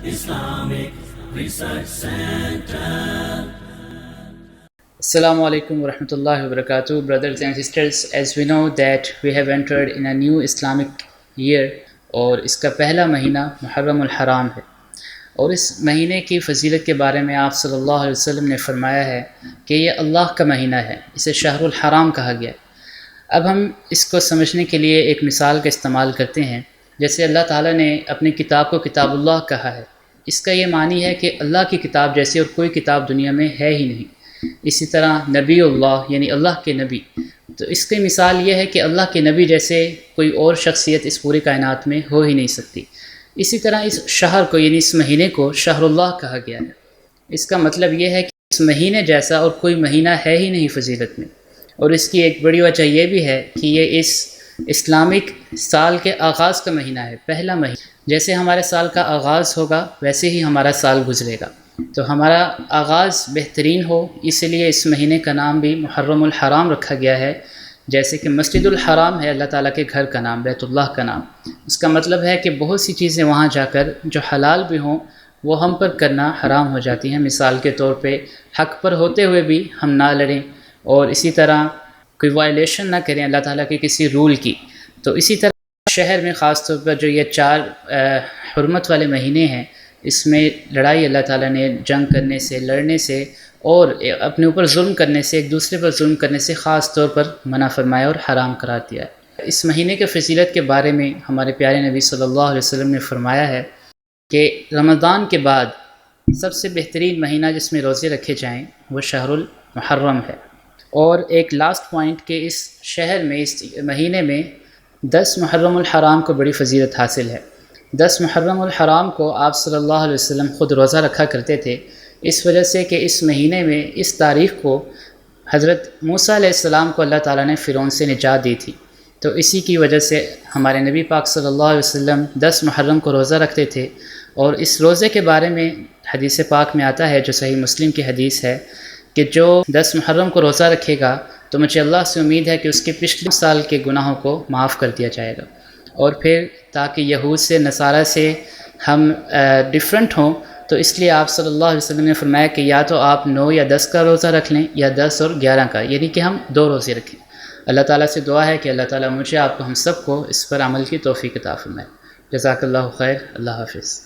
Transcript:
Islamic Research Center. Assalamu alaikum wa rahmatullahi wa barakatuh. Brothers and sisters, as we know that we have entered in a new Islamic year اور اس کا پہلا مہینہ محرم الحرام ہے، اور اس مہینے کی فضیلت کے بارے میں آپ صلی اللہ علیہ وسلم نے فرمایا ہے کہ یہ اللہ کا مہینہ ہے، اسے شہر الحرام کہا گیا ہے۔ اب ہم اس کو سمجھنے کے لیے ایک مثال کا استعمال کرتے ہیں۔ جیسے اللہ تعالیٰ نے اپنی کتاب کو کتاب اللہ کہا ہے، اس کا یہ معنی ہے کہ اللہ کی کتاب جیسی اور کوئی کتاب دنیا میں ہے ہی نہیں۔ اسی طرح نبی اللہ یعنی اللہ کے نبی، تو اس کی مثال یہ ہے کہ اللہ کے نبی جیسے کوئی اور شخصیت اس پوری کائنات میں ہو ہی نہیں سکتی۔ اسی طرح اس شہر کو یعنی اس مہینے کو شہر اللہ کہا گیا ہے۔ اس کا مطلب یہ ہے کہ اس مہینے جیسا اور کوئی مہینہ ہے ہی نہیں فضیلت میں، اور اس کی ایک بڑی وجہ یہ بھی ہے کہ یہ اس اسلامک سال کے آغاز کا مہینہ ہے، پہلا مہینہ۔ جیسے ہمارے سال کا آغاز ہوگا ویسے ہی ہمارا سال گزرے گا، تو ہمارا آغاز بہترین ہو، اس لیے اس مہینے کا نام بھی محرم الحرام رکھا گیا ہے۔ جیسے کہ مسجد الحرام ہے اللہ تعالیٰ کے گھر کا نام، بیت اللہ کا نام، اس کا مطلب ہے کہ بہت سی چیزیں وہاں جا کر جو حلال بھی ہوں وہ ہم پر کرنا حرام ہو جاتی ہیں۔ مثال کے طور پہ حق پر ہوتے ہوئے بھی ہم نہ لڑیں، اور اسی طرح کوئی وائلیشن نہ کریں اللہ تعالیٰ کے کسی رول کی۔ تو اسی طرح شہر میں خاص طور پر جو یہ 4 حرمت والے مہینے ہیں، اس میں لڑائی اللہ تعالیٰ نے جنگ کرنے سے، لڑنے سے اور اپنے اوپر ظلم کرنے سے، ایک دوسرے پر ظلم کرنے سے خاص طور پر منع فرمایا اور حرام قرار دیا ہے۔ اس مہینے کے فضیلت کے بارے میں ہمارے پیارے نبی صلی اللہ علیہ وسلم نے فرمایا ہے کہ رمضان کے بعد سب سے بہترین مہینہ جس میں روزے رکھے جائیں وہ شہر المحرم ہے۔ اور ایک لاسٹ پوائنٹ کہ اس شہر میں، اس مہینے میں 10 محرم الحرام کو بڑی فضیلت حاصل ہے۔ 10 محرم الحرام کو آپ صلی اللہ علیہ وسلم خود روزہ رکھا کرتے تھے، اس وجہ سے کہ اس مہینے میں اس تاریخ کو حضرت موسیٰ علیہ السلام کو اللہ تعالیٰ نے فرعون سے نجات دی تھی، تو اسی کی وجہ سے ہمارے نبی پاک صلی اللہ علیہ وسلم 10 محرم کو روزہ رکھتے تھے۔ اور اس روزے کے بارے میں حدیث پاک میں آتا ہے، جو صحیح مسلم کی حدیث ہے، کہ جو 10 محرم کو روزہ رکھے گا تو مجھے اللہ سے امید ہے کہ اس کے پچھلے سال کے گناہوں کو معاف کر دیا جائے گا۔ اور پھر تاکہ یہود سے، نصارہ سے ہم ڈیفرنٹ ہوں، تو اس لیے آپ صلی اللہ علیہ وسلم نے فرمایا کہ یا تو آپ 9 یا 10 کا روزہ رکھ لیں، یا 10 اور 11 کا، یعنی کہ ہم 2 روزے رکھیں۔ اللہ تعالیٰ سے دعا ہے کہ اللہ تعالیٰ مجھے، آپ کو، ہم سب کو اس پر عمل کی توفیق عطا فرمائے۔ جزاک اللہ خیر۔ اللہ حافظ۔